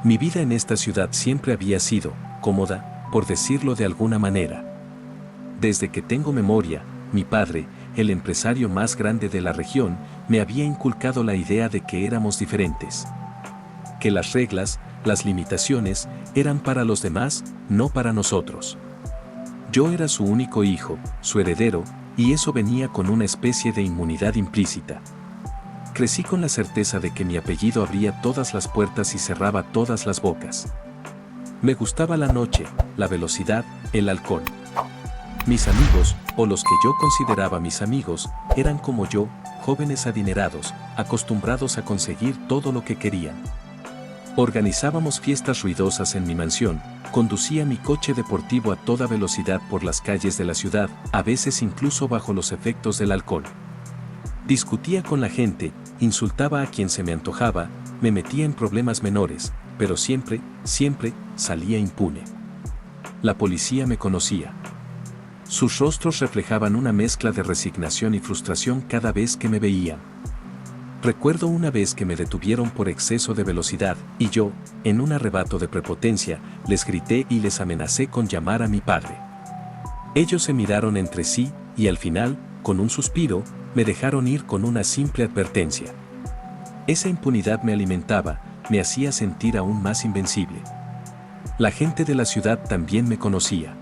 Mi vida en esta ciudad siempre había sido cómoda, por decirlo de alguna manera. Desde que tengo memoria, mi padre, el empresario más grande de la región, me había inculcado la idea de que éramos diferentes. Que las reglas, las limitaciones, eran para los demás, no para nosotros. Yo era su único hijo, su heredero, y eso venía con una especie de inmunidad implícita. Crecí con la certeza de que mi apellido abría todas las puertas y cerraba todas las bocas. Me gustaba la noche, la velocidad, el alcohol. Mis amigos, o los que yo consideraba mis amigos, eran como yo, jóvenes adinerados, acostumbrados a conseguir todo lo que querían. Organizábamos fiestas ruidosas en mi mansión, conducía mi coche deportivo a toda velocidad por las calles de la ciudad, a veces incluso bajo los efectos del alcohol. Discutía con la gente, insultaba a quien se me antojaba, me metía en problemas menores, pero siempre salía impune. La policía me conocía. Sus rostros reflejaban una mezcla de resignación y frustración cada vez que me veían. Recuerdo una vez que me detuvieron por exceso de velocidad, y yo, en un arrebato de prepotencia, les grité y les amenacé con llamar a mi padre. Ellos se miraron entre sí, y al final, con un suspiro, me dejaron ir con una simple advertencia. Esa impunidad me alimentaba, me hacía sentir aún más invencible. La gente de la ciudad también me conocía.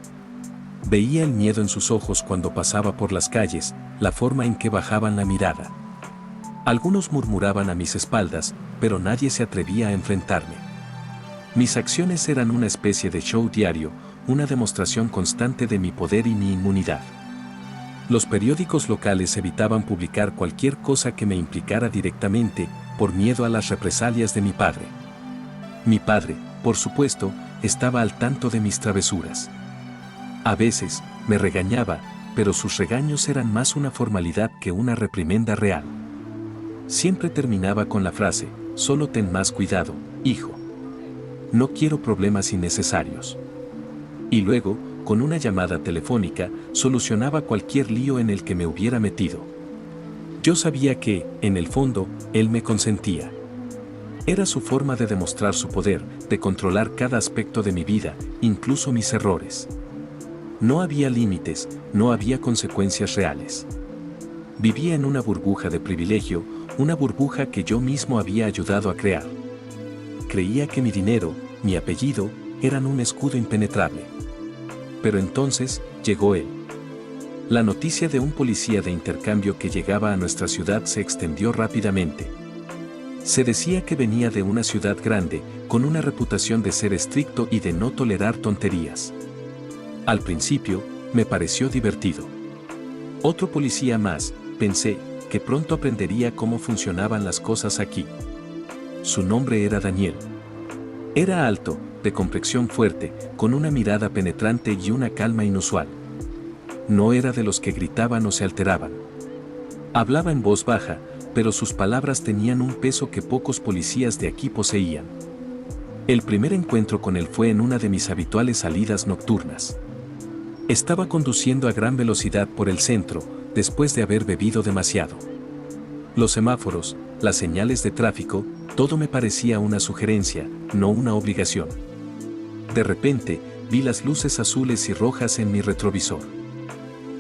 Veía el miedo en sus ojos cuando pasaba por las calles, la forma en que bajaban la mirada. Algunos murmuraban a mis espaldas, pero nadie se atrevía a enfrentarme. Mis acciones eran una especie de show diario, una demostración constante de mi poder y mi inmunidad. Los periódicos locales evitaban publicar cualquier cosa que me implicara directamente, por miedo a las represalias de mi padre. Mi padre, por supuesto, estaba al tanto de mis travesuras. A veces, me regañaba, pero sus regaños eran más una formalidad que una reprimenda real. Siempre terminaba con la frase, solo ten más cuidado, hijo. No quiero problemas innecesarios. Y luego, con una llamada telefónica, solucionaba cualquier lío en el que me hubiera metido. Yo sabía que, en el fondo, él me consentía. Era su forma de demostrar su poder, de controlar cada aspecto de mi vida, incluso mis errores. No había límites, no había consecuencias reales. Vivía en una burbuja de privilegio, una burbuja que yo mismo había ayudado a crear. Creía que mi dinero, mi apellido, eran un escudo impenetrable. Pero entonces, llegó él. La noticia de un policía de intercambio que llegaba a nuestra ciudad se extendió rápidamente. Se decía que venía de una ciudad grande, con una reputación de ser estricto y de no tolerar tonterías. Al principio, me pareció divertido. Otro policía más, pensé, que pronto aprendería cómo funcionaban las cosas aquí. Su nombre era Daniel. Era alto, de complexión fuerte, con una mirada penetrante y una calma inusual. No era de los que gritaban o se alteraban. Hablaba en voz baja, pero sus palabras tenían un peso que pocos policías de aquí poseían. El primer encuentro con él fue en una de mis habituales salidas nocturnas. Estaba conduciendo a gran velocidad por el centro, después de haber bebido demasiado. Los semáforos, las señales de tráfico, todo me parecía una sugerencia, no una obligación. De repente, vi las luces azules y rojas en mi retrovisor.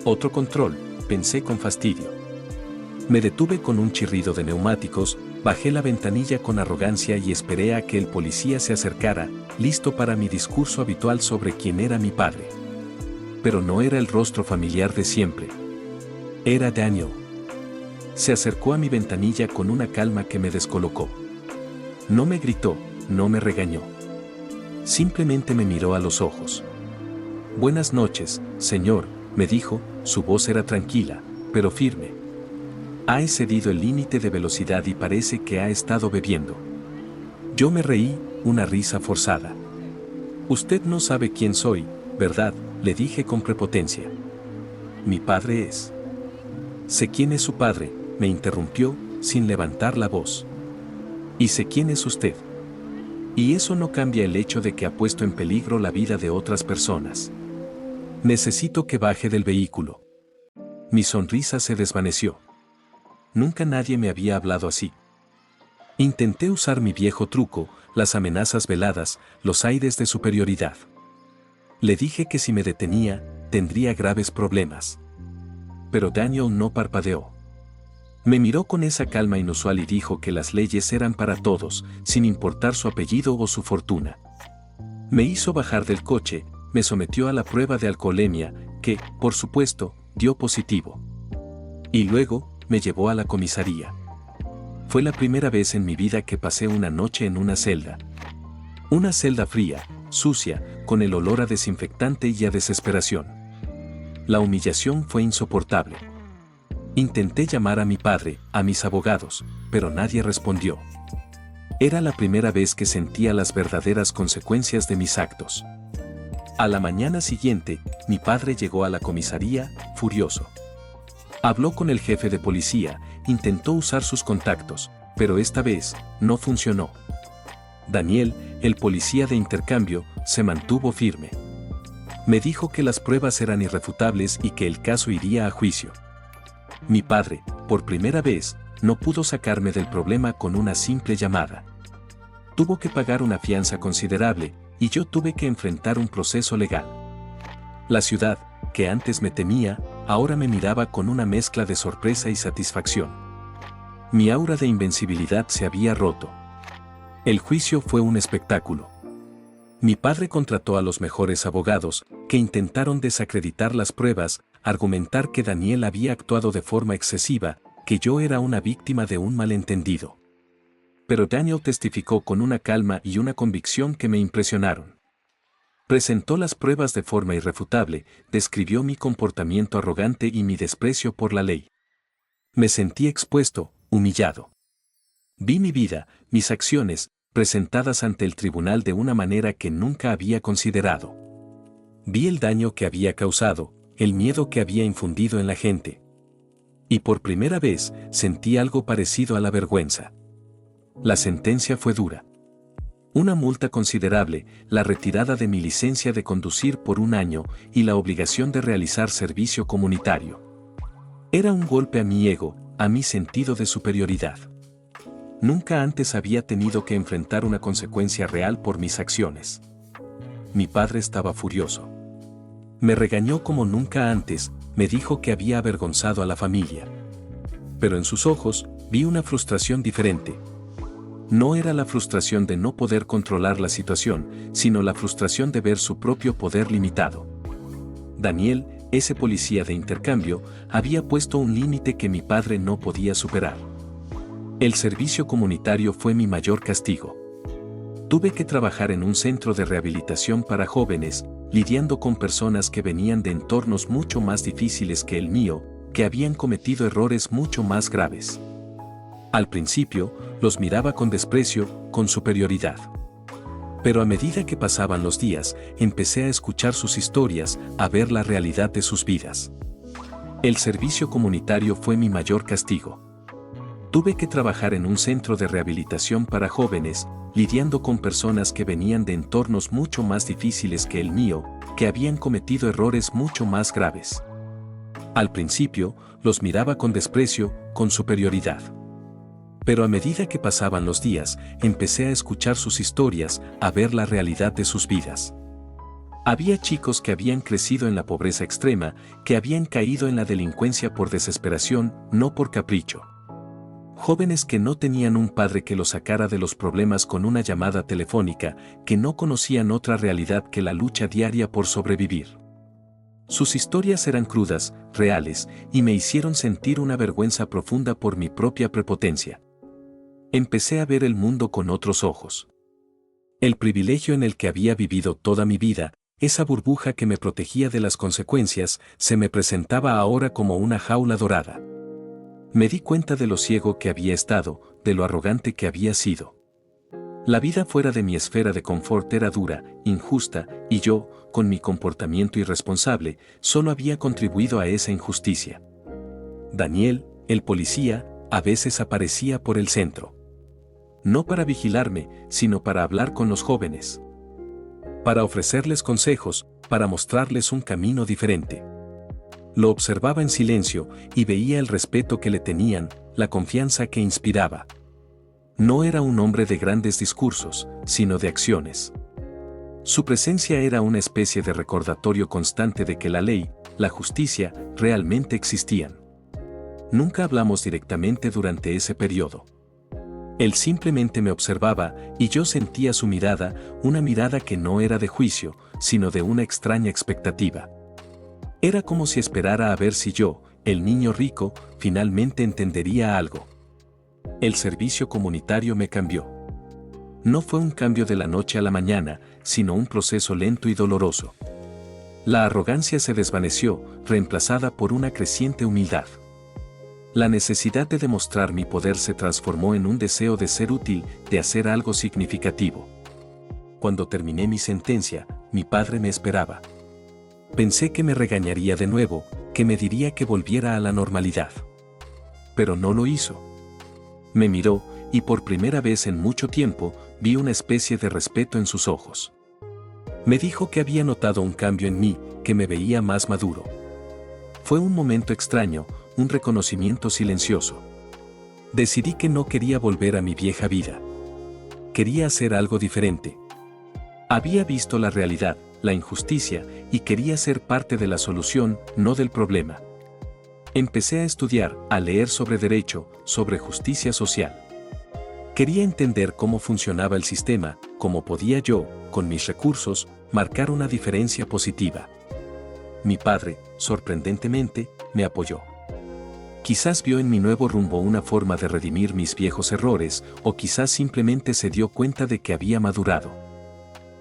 Otro control, pensé con fastidio. Me detuve con un chirrido de neumáticos, bajé la ventanilla con arrogancia y esperé a que el policía se acercara, listo para mi discurso habitual sobre quién era mi padre. Pero no era el rostro familiar de siempre. Era Daniel. Se acercó a mi ventanilla con una calma que me descolocó. No me gritó, no me regañó. Simplemente me miró a los ojos. Buenas noches, señor, me dijo, su voz era tranquila, pero firme. Ha excedido el límite de velocidad y parece que ha estado bebiendo. Yo me reí, una risa forzada. Usted no sabe quién soy, ¿verdad?, le dije con prepotencia. Mi padre es. Sé quién es su padre, me interrumpió, sin levantar la voz. Y sé quién es usted. Y eso no cambia el hecho de que ha puesto en peligro la vida de otras personas. Necesito que baje del vehículo. Mi sonrisa se desvaneció. Nunca nadie me había hablado así. Intenté usar mi viejo truco, las amenazas veladas, los aires de superioridad. Le dije que si me detenía, tendría graves problemas. Pero Daniel no parpadeó. Me miró con esa calma inusual y dijo que las leyes eran para todos, sin importar su apellido o su fortuna. Me hizo bajar del coche, me sometió a la prueba de alcoholemia, que, por supuesto, dio positivo. Y luego, me llevó a la comisaría. Fue la primera vez en mi vida que pasé una noche en una celda. Una celda fría, sucia, con el olor a desinfectante y a desesperación. La humillación fue insoportable. Intenté llamar a mi padre, a mis abogados, pero nadie respondió. Era la primera vez que sentía las verdaderas consecuencias de mis actos. A la mañana siguiente, mi padre llegó a la comisaría, furioso. Habló con el jefe de policía, intentó usar sus contactos, pero esta vez, no funcionó. Daniel, el policía de intercambio, se mantuvo firme. Me dijo que las pruebas eran irrefutables y que el caso iría a juicio. Mi padre, por primera vez, no pudo sacarme del problema con una simple llamada. Tuvo que pagar una fianza considerable, y yo tuve que enfrentar un proceso legal. La ciudad, que antes me temía, ahora me miraba con una mezcla de sorpresa y satisfacción. Mi aura de invencibilidad se había roto. El juicio fue un espectáculo. Mi padre contrató a los mejores abogados, que intentaron desacreditar las pruebas, argumentar que Daniel había actuado de forma excesiva, que yo era una víctima de un malentendido. Pero Daniel testificó con una calma y una convicción que me impresionaron. Presentó las pruebas de forma irrefutable, describió mi comportamiento arrogante y mi desprecio por la ley. Me sentí expuesto, humillado. Vi mi vida, mis acciones, presentadas ante el tribunal de una manera que nunca había considerado. Vi el daño que había causado, el miedo que había infundido en la gente. Y por primera vez sentí algo parecido a la vergüenza. La sentencia fue dura. Una multa considerable, la retirada de mi licencia de conducir por 1 año y la obligación de realizar servicio comunitario. Era un golpe a mi ego, a mi sentido de superioridad. Nunca antes había tenido que enfrentar una consecuencia real por mis acciones. Mi padre estaba furioso. Me regañó como nunca antes, me dijo que había avergonzado a la familia. Pero en sus ojos, vi una frustración diferente. No era la frustración de no poder controlar la situación, sino la frustración de ver su propio poder limitado. Daniel, ese policía de intercambio, había puesto un límite que mi padre no podía superar. El servicio comunitario fue mi mayor castigo. Tuve que trabajar en un centro de rehabilitación para jóvenes, lidiando con personas que venían de entornos mucho más difíciles que el mío, que habían cometido errores mucho más graves. Al principio, los miraba con desprecio, con superioridad. Pero a medida que pasaban los días, empecé a escuchar sus historias, a ver la realidad de sus vidas. El servicio comunitario fue mi mayor castigo. Tuve que trabajar en un centro de rehabilitación para jóvenes, lidiando con personas que venían de entornos mucho más difíciles que el mío, que habían cometido errores mucho más graves. Al principio, los miraba con desprecio, con superioridad. Pero a medida que pasaban los días, empecé a escuchar sus historias, a ver la realidad de sus vidas. Había chicos que habían crecido en la pobreza extrema, que habían caído en la delincuencia por desesperación, no por capricho. Jóvenes que no tenían un padre que los sacara de los problemas con una llamada telefónica, que no conocían otra realidad que la lucha diaria por sobrevivir. Sus historias eran crudas, reales, y me hicieron sentir una vergüenza profunda por mi propia prepotencia. Empecé a ver el mundo con otros ojos. El privilegio en el que había vivido toda mi vida, esa burbuja que me protegía de las consecuencias, se me presentaba ahora como una jaula dorada. Me di cuenta de lo ciego que había estado, de lo arrogante que había sido. La vida fuera de mi esfera de confort era dura, injusta, y yo, con mi comportamiento irresponsable, solo había contribuido a esa injusticia. Daniel, el policía, a veces aparecía por el centro. No para vigilarme, sino para hablar con los jóvenes. Para ofrecerles consejos, para mostrarles un camino diferente. Lo observaba en silencio y veía el respeto que le tenían, la confianza que inspiraba. No era un hombre de grandes discursos, sino de acciones. Su presencia era una especie de recordatorio constante de que la ley, la justicia, realmente existían. Nunca hablamos directamente durante ese periodo. Él simplemente me observaba y yo sentía su mirada, una mirada que no era de juicio, sino de una extraña expectativa. Era como si esperara a ver si yo, el niño rico, finalmente entendería algo. El servicio comunitario me cambió. No fue un cambio de la noche a la mañana, sino un proceso lento y doloroso. La arrogancia se desvaneció, reemplazada por una creciente humildad. La necesidad de demostrar mi poder se transformó en un deseo de ser útil, de hacer algo significativo. Cuando terminé mi sentencia, mi padre me esperaba. Pensé que me regañaría de nuevo, que me diría que volviera a la normalidad. Pero no lo hizo. Me miró, y por primera vez en mucho tiempo, vi una especie de respeto en sus ojos. Me dijo que había notado un cambio en mí, que me veía más maduro. Fue un momento extraño, un reconocimiento silencioso. Decidí que no quería volver a mi vieja vida. Quería hacer algo diferente. Había visto la realidad, la injusticia, y quería ser parte de la solución, no del problema. Empecé a estudiar, a leer sobre derecho, sobre justicia social. Quería entender cómo funcionaba el sistema, cómo podía yo, con mis recursos, marcar una diferencia positiva. Mi padre, sorprendentemente, me apoyó. Quizás vio en mi nuevo rumbo una forma de redimir mis viejos errores, o quizás simplemente se dio cuenta de que había madurado.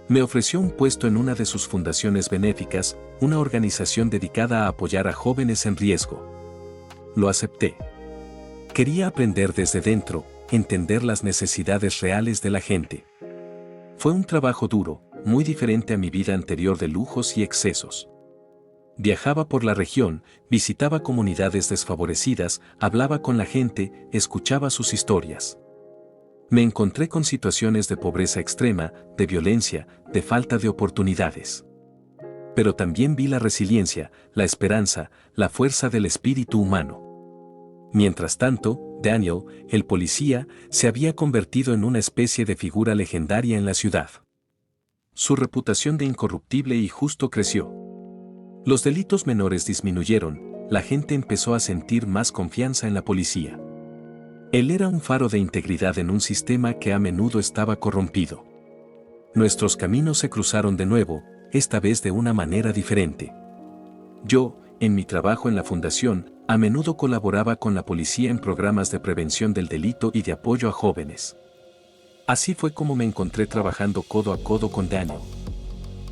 Me ofreció un puesto en una de sus fundaciones benéficas, una organización dedicada a apoyar a jóvenes en riesgo. Lo acepté. Quería aprender desde dentro, entender las necesidades reales de la gente. Fue un trabajo duro, muy diferente a mi vida anterior de lujos y excesos. Viajaba por la región, visitaba comunidades desfavorecidas, hablaba con la gente, escuchaba sus historias. Me encontré con situaciones de pobreza extrema, de violencia, de falta de oportunidades. Pero también vi la resiliencia, la esperanza, la fuerza del espíritu humano. Mientras tanto, Daniel, el policía, se había convertido en una especie de figura legendaria en la ciudad. Su reputación de incorruptible y justo creció. Los delitos menores disminuyeron, la gente empezó a sentir más confianza en la policía. Él era un faro de integridad en un sistema que a menudo estaba corrompido. Nuestros caminos se cruzaron de nuevo, esta vez de una manera diferente. Yo, en mi trabajo en la fundación, a menudo colaboraba con la policía en programas de prevención del delito y de apoyo a jóvenes. Así fue como me encontré trabajando codo a codo con Daniel.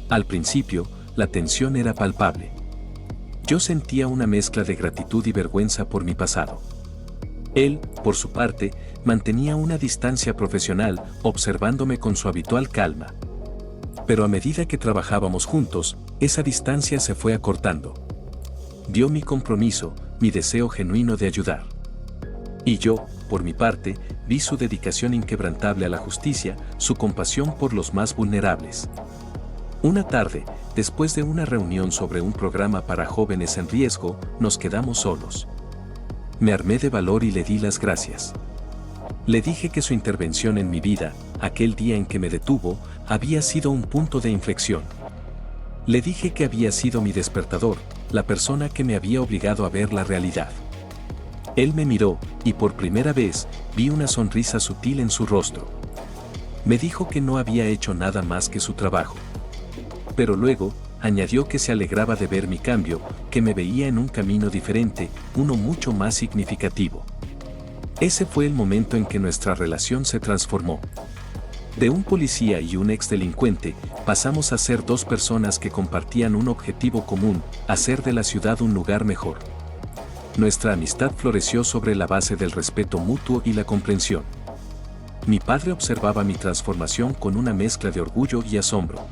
Al principio, la tensión era palpable. Yo sentía una mezcla de gratitud y vergüenza por mi pasado. Él, por su parte, mantenía una distancia profesional, observándome con su habitual calma. Pero a medida que trabajábamos juntos, esa distancia se fue acortando. Vio mi compromiso, mi deseo genuino de ayudar. Y yo, por mi parte, vi su dedicación inquebrantable a la justicia, su compasión por los más vulnerables. Una tarde, después de una reunión sobre un programa para jóvenes en riesgo, nos quedamos solos. Me armé de valor y le di las gracias. Le dije que su intervención en mi vida, aquel día en que me detuvo, había sido un punto de inflexión. Le dije que había sido mi despertador, la persona que me había obligado a ver la realidad. Él me miró, y por primera vez, vi una sonrisa sutil en su rostro. Me dijo que no había hecho nada más que su trabajo. Pero luego, añadió que se alegraba de ver mi cambio, que me veía en un camino diferente, uno mucho más significativo. Ese fue el momento en que nuestra relación se transformó. De un policía y un exdelincuente, pasamos a ser dos personas que compartían un objetivo común, hacer de la ciudad un lugar mejor. Nuestra amistad floreció sobre la base del respeto mutuo y la comprensión. Mi padre observaba mi transformación con una mezcla de orgullo y asombro.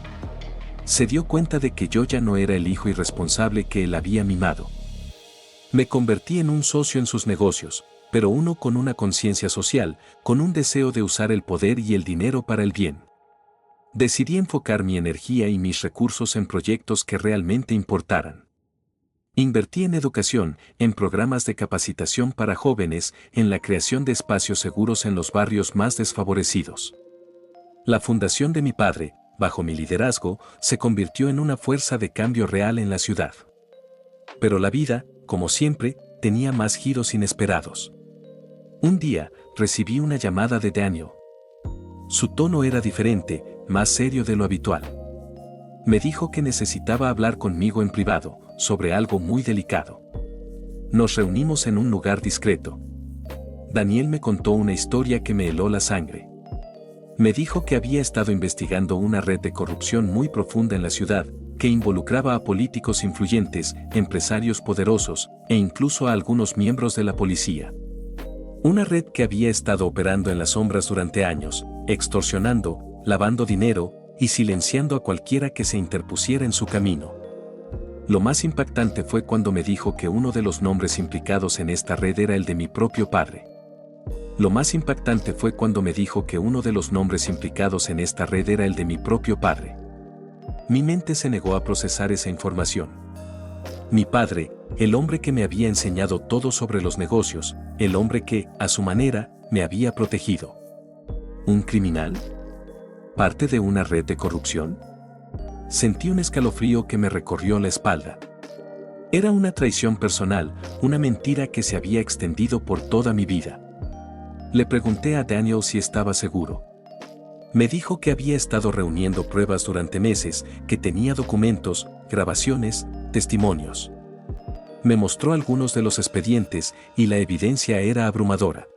Se dio cuenta de que yo ya no era el hijo irresponsable que él había mimado. Me convertí en un socio en sus negocios, pero uno con una conciencia social, con un deseo de usar el poder y el dinero para el bien. Decidí enfocar mi energía y mis recursos en proyectos que realmente importaran. Invertí en educación, en programas de capacitación para jóvenes, en la creación de espacios seguros en los barrios más desfavorecidos. La fundación de mi padre, bajo mi liderazgo, se convirtió en una fuerza de cambio real en la ciudad. Pero la vida, como siempre, tenía más giros inesperados. Un día, recibí una llamada de Daniel. Su tono era diferente, más serio de lo habitual. Me dijo que necesitaba hablar conmigo en privado, sobre algo muy delicado. Nos reunimos en un lugar discreto. Daniel me contó una historia que me heló la sangre. Me dijo que había estado investigando una red de corrupción muy profunda en la ciudad, que involucraba a políticos influyentes, empresarios poderosos, e incluso a algunos miembros de la policía. Una red que había estado operando en las sombras durante años, extorsionando, lavando dinero, y silenciando a cualquiera que se interpusiera en su camino. Lo más impactante fue cuando me dijo que uno de los nombres implicados en esta red era el de mi propio padre. Lo más impactante fue cuando me dijo que uno de los nombres implicados en esta red era el de mi propio padre. Mi mente se negó a procesar esa información. Mi padre, el hombre que me había enseñado todo sobre los negocios, el hombre que, a su manera, me había protegido. ¿Un criminal? ¿Parte de una red de corrupción? Sentí un escalofrío que me recorrió la espalda. Era una traición personal, una mentira que se había extendido por toda mi vida. Le pregunté a Daniel si estaba seguro. Me dijo que había estado reuniendo pruebas durante meses, que tenía documentos, grabaciones, testimonios. Me mostró algunos de los expedientes y la evidencia era abrumadora.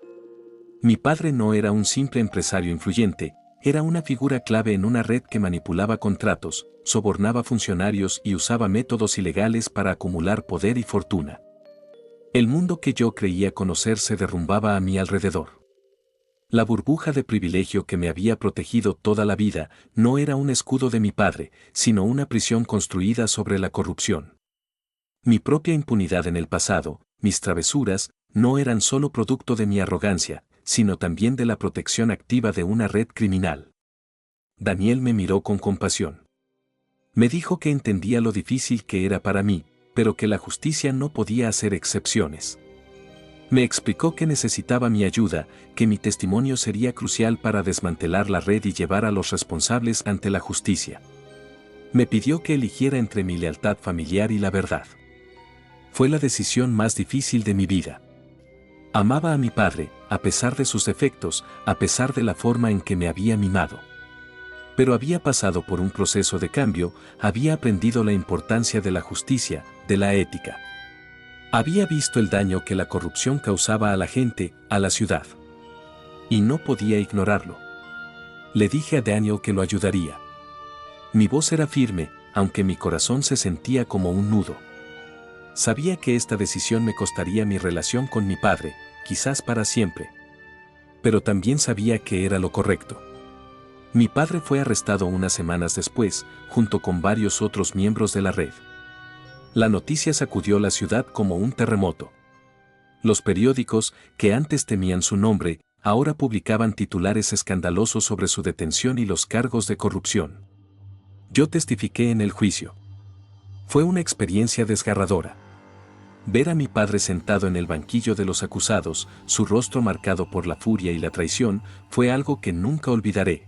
Mi padre no era un simple empresario influyente, era una figura clave en una red que manipulaba contratos, sobornaba funcionarios y usaba métodos ilegales para acumular poder y fortuna. El mundo que yo creía conocer se derrumbaba a mi alrededor. La burbuja de privilegio que me había protegido toda la vida no era un escudo de mi padre, sino una prisión construida sobre la corrupción. Mi propia impunidad en el pasado, mis travesuras, no eran solo producto de mi arrogancia, sino también de la protección activa de una red criminal. Daniel me miró con compasión. Me dijo que entendía lo difícil que era para mí, pero que la justicia no podía hacer excepciones. Me explicó que necesitaba mi ayuda, que mi testimonio sería crucial para desmantelar la red y llevar a los responsables ante la justicia. Me pidió que eligiera entre mi lealtad familiar y la verdad. Fue la decisión más difícil de mi vida. Amaba a mi padre, a pesar de sus defectos, a pesar de la forma en que me había mimado. Pero había pasado por un proceso de cambio, había aprendido la importancia de la justicia, de la ética. Había visto el daño que la corrupción causaba a la gente, a la ciudad. Y no podía ignorarlo. Le dije a Daniel que lo ayudaría. Mi voz era firme, aunque mi corazón se sentía como un nudo. Sabía que esta decisión me costaría mi relación con mi padre, quizás para siempre. Pero también sabía que era lo correcto. Mi padre fue arrestado unas semanas después, junto con varios otros miembros de la red. La noticia sacudió la ciudad como un terremoto. Los periódicos, que antes temían su nombre, ahora publicaban titulares escandalosos sobre su detención y los cargos de corrupción. Yo testifiqué en el juicio. Fue una experiencia desgarradora. Ver a mi padre sentado en el banquillo de los acusados, su rostro marcado por la furia y la traición, fue algo que nunca olvidaré.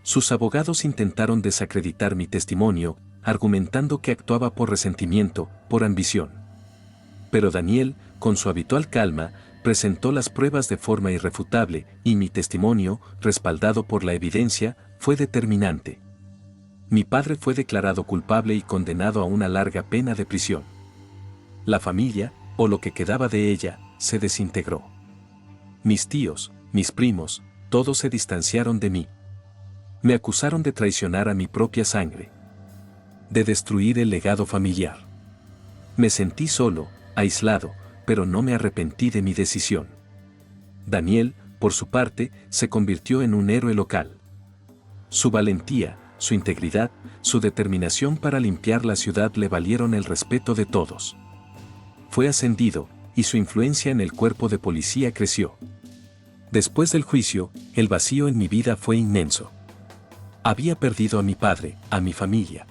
Sus abogados intentaron desacreditar mi testimonio, argumentando que actuaba por resentimiento, por ambición. Pero Daniel, con su habitual calma, presentó las pruebas de forma irrefutable, y mi testimonio, respaldado por la evidencia, fue determinante. Mi padre fue declarado culpable y condenado a una larga pena de prisión. La familia, o lo que quedaba de ella, se desintegró. Mis tíos, mis primos, todos se distanciaron de mí. Me acusaron de traicionar a mi propia sangre, de destruir el legado familiar. Me sentí solo, aislado, pero no me arrepentí de mi decisión. Daniel, por su parte, se convirtió en un héroe local. Su valentía, su integridad, su determinación para limpiar la ciudad le valieron el respeto de todos. Fue ascendido, y su influencia en el cuerpo de policía creció. Después del juicio, el vacío en mi vida fue inmenso. Había perdido a mi padre, a mi familia.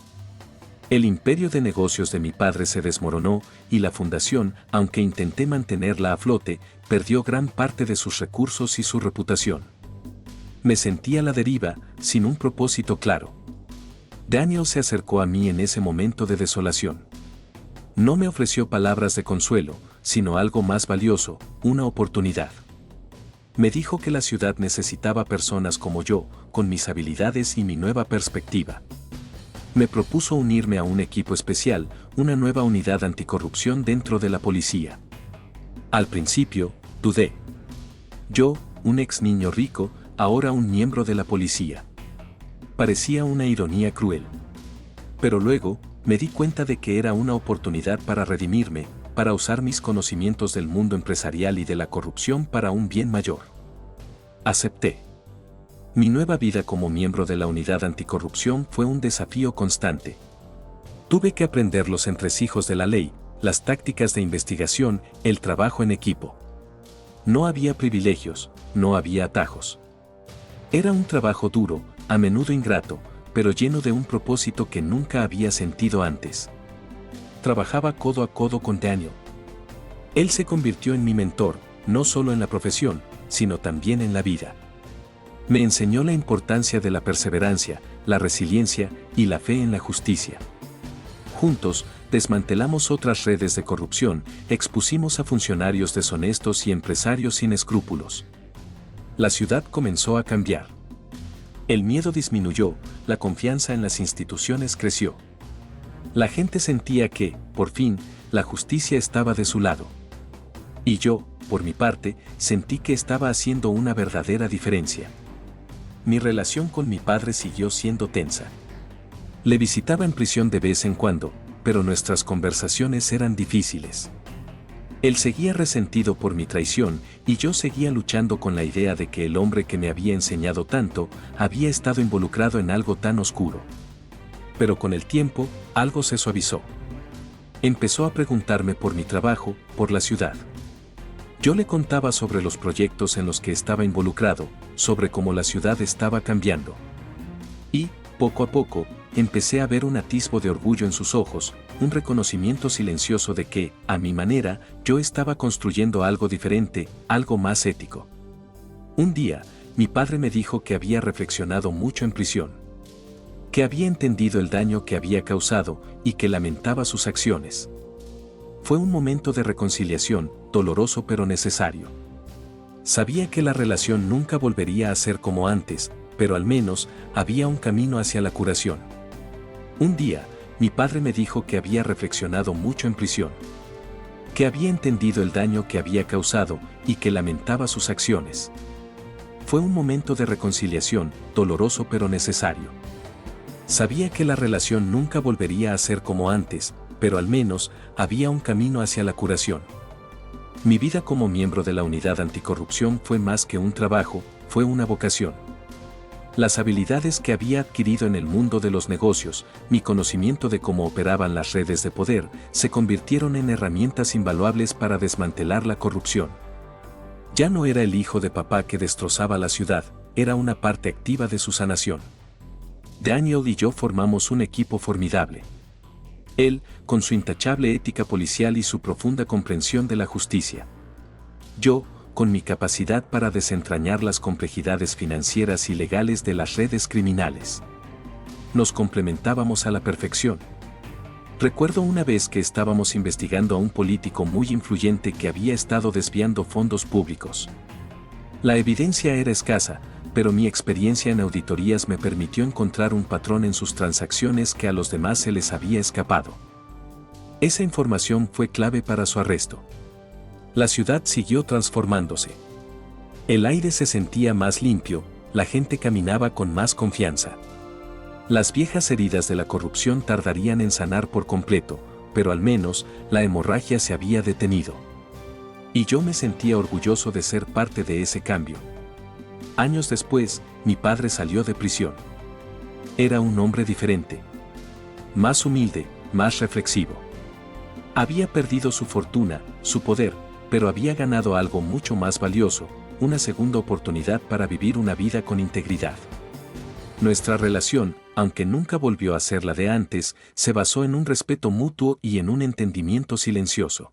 El imperio de negocios de mi padre se desmoronó y la fundación, aunque intenté mantenerla a flote, perdió gran parte de sus recursos y su reputación. Me sentí a la deriva, sin un propósito claro. Daniel se acercó a mí en ese momento de desolación. No me ofreció palabras de consuelo, sino algo más valioso, una oportunidad. Me dijo que la ciudad necesitaba personas como yo, con mis habilidades y mi nueva perspectiva. Me propuso unirme a un equipo especial, una nueva unidad anticorrupción dentro de la policía. Al principio, dudé. Yo, un ex niño rico, ahora un miembro de la policía. Parecía una ironía cruel. Pero luego, me di cuenta de que era una oportunidad para redimirme, para usar mis conocimientos del mundo empresarial y de la corrupción para un bien mayor. Acepté. Mi nueva vida como miembro de la unidad anticorrupción fue un desafío constante. Tuve que aprender los entresijos de la ley, las tácticas de investigación, el trabajo en equipo. No había privilegios, no había atajos. Era un trabajo duro, a menudo ingrato, pero lleno de un propósito que nunca había sentido antes. Trabajaba codo a codo con Daniel. Él se convirtió en mi mentor, no solo en la profesión, sino también en la vida. Me enseñó la importancia de la perseverancia, la resiliencia y la fe en la justicia. Juntos, desmantelamos otras redes de corrupción, expusimos a funcionarios deshonestos y empresarios sin escrúpulos. La ciudad comenzó a cambiar. El miedo disminuyó, la confianza en las instituciones creció. La gente sentía que, por fin, la justicia estaba de su lado. Y yo, por mi parte, sentí que estaba haciendo una verdadera diferencia. Mi relación con mi padre siguió siendo tensa. Le visitaba en prisión de vez en cuando, pero nuestras conversaciones eran difíciles. Él seguía resentido por mi traición y yo seguía luchando con la idea de que el hombre que me había enseñado tanto había estado involucrado en algo tan oscuro. Pero con el tiempo, algo se suavizó. Empezó a preguntarme por mi trabajo, por la ciudad. Yo le contaba sobre los proyectos en los que estaba involucrado, sobre cómo la ciudad estaba cambiando. Y, poco a poco, empecé a ver un atisbo de orgullo en sus ojos, un reconocimiento silencioso de que, a mi manera, yo estaba construyendo algo diferente, algo más ético. Un día, mi padre me dijo que había reflexionado mucho en prisión. Que había entendido el daño que había causado y que lamentaba sus acciones. Fue un momento de reconciliación, doloroso pero necesario. Sabía que la relación nunca volvería a ser como antes, pero al menos había un camino hacia la curación. Un día, mi padre me dijo que había reflexionado mucho en prisión. Que había entendido el daño que había causado y que lamentaba sus acciones. Fue un momento de reconciliación, doloroso pero necesario. Sabía que la relación nunca volvería a ser como antes, pero al menos había un camino hacia la curación. Mi vida como miembro de la unidad anticorrupción fue más que un trabajo, fue una vocación. Las habilidades que había adquirido en el mundo de los negocios, mi conocimiento de cómo operaban las redes de poder, se convirtieron en herramientas invaluables para desmantelar la corrupción. Ya no era el hijo de papá que destrozaba la ciudad, era una parte activa de su sanación. Daniel y yo formamos un equipo formidable. Él, con su intachable ética policial y su profunda comprensión de la justicia. Yo, con mi capacidad para desentrañar las complejidades financieras y legales de las redes criminales. Nos complementábamos a la perfección. Recuerdo una vez que estábamos investigando a un político muy influyente que había estado desviando fondos públicos. La evidencia era escasa, pero mi experiencia en auditorías me permitió encontrar un patrón en sus transacciones que a los demás se les había escapado. Esa información fue clave para su arresto. La ciudad siguió transformándose. El aire se sentía más limpio, la gente caminaba con más confianza. Las viejas heridas de la corrupción tardarían en sanar por completo, pero al menos la hemorragia se había detenido. Y yo me sentía orgulloso de ser parte de ese cambio. Años después, mi padre salió de prisión. Era un hombre diferente. Más humilde, más reflexivo. Había perdido su fortuna, su poder, pero había ganado algo mucho más valioso, una segunda oportunidad para vivir una vida con integridad. Nuestra relación, aunque nunca volvió a ser la de antes, se basó en un respeto mutuo y en un entendimiento silencioso.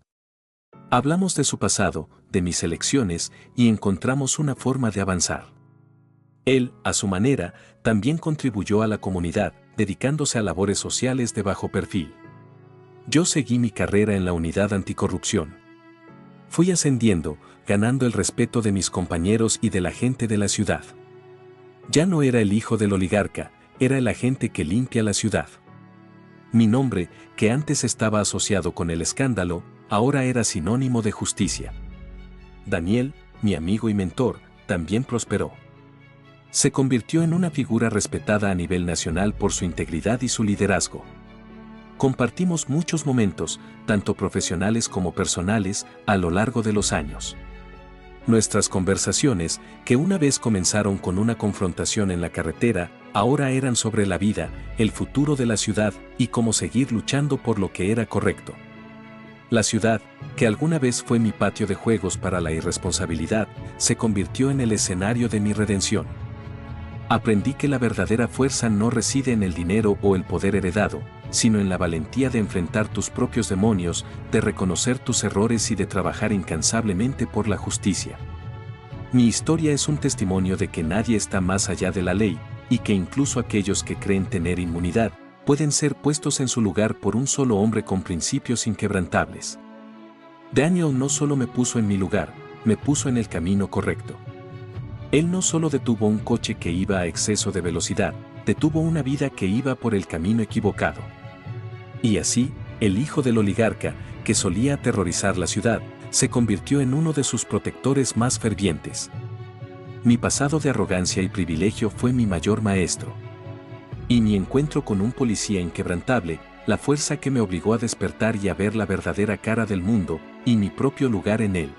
Hablamos de su pasado, de mis elecciones, y encontramos una forma de avanzar. Él, a su manera, también contribuyó a la comunidad, dedicándose a labores sociales de bajo perfil. Yo seguí mi carrera en la unidad anticorrupción. Fui ascendiendo, ganando el respeto de mis compañeros y de la gente de la ciudad. Ya no era el hijo del oligarca, era el agente que limpia la ciudad. Mi nombre, que antes estaba asociado con el escándalo, ahora era sinónimo de justicia. Daniel, mi amigo y mentor, también prosperó. Se convirtió en una figura respetada a nivel nacional por su integridad y su liderazgo. Compartimos muchos momentos, tanto profesionales como personales, a lo largo de los años. Nuestras conversaciones, que una vez comenzaron con una confrontación en la carretera, ahora eran sobre la vida, el futuro de la ciudad y cómo seguir luchando por lo que era correcto. La ciudad, que alguna vez fue mi patio de juegos para la irresponsabilidad, se convirtió en el escenario de mi redención. Aprendí que la verdadera fuerza no reside en el dinero o el poder heredado, sino en la valentía de enfrentar tus propios demonios, de reconocer tus errores y de trabajar incansablemente por la justicia. Mi historia es un testimonio de que nadie está más allá de la ley, y que incluso aquellos que creen tener inmunidad, pueden ser puestos en su lugar por un solo hombre con principios inquebrantables. Daniel no solo me puso en mi lugar, me puso en el camino correcto. Él no solo detuvo un coche que iba a exceso de velocidad, detuvo una vida que iba por el camino equivocado. Y así, el hijo del oligarca, que solía aterrorizar la ciudad, se convirtió en uno de sus protectores más fervientes. Mi pasado de arrogancia y privilegio fue mi mayor maestro. Y mi encuentro con un policía inquebrantable, la fuerza que me obligó a despertar y a ver la verdadera cara del mundo, y mi propio lugar en él.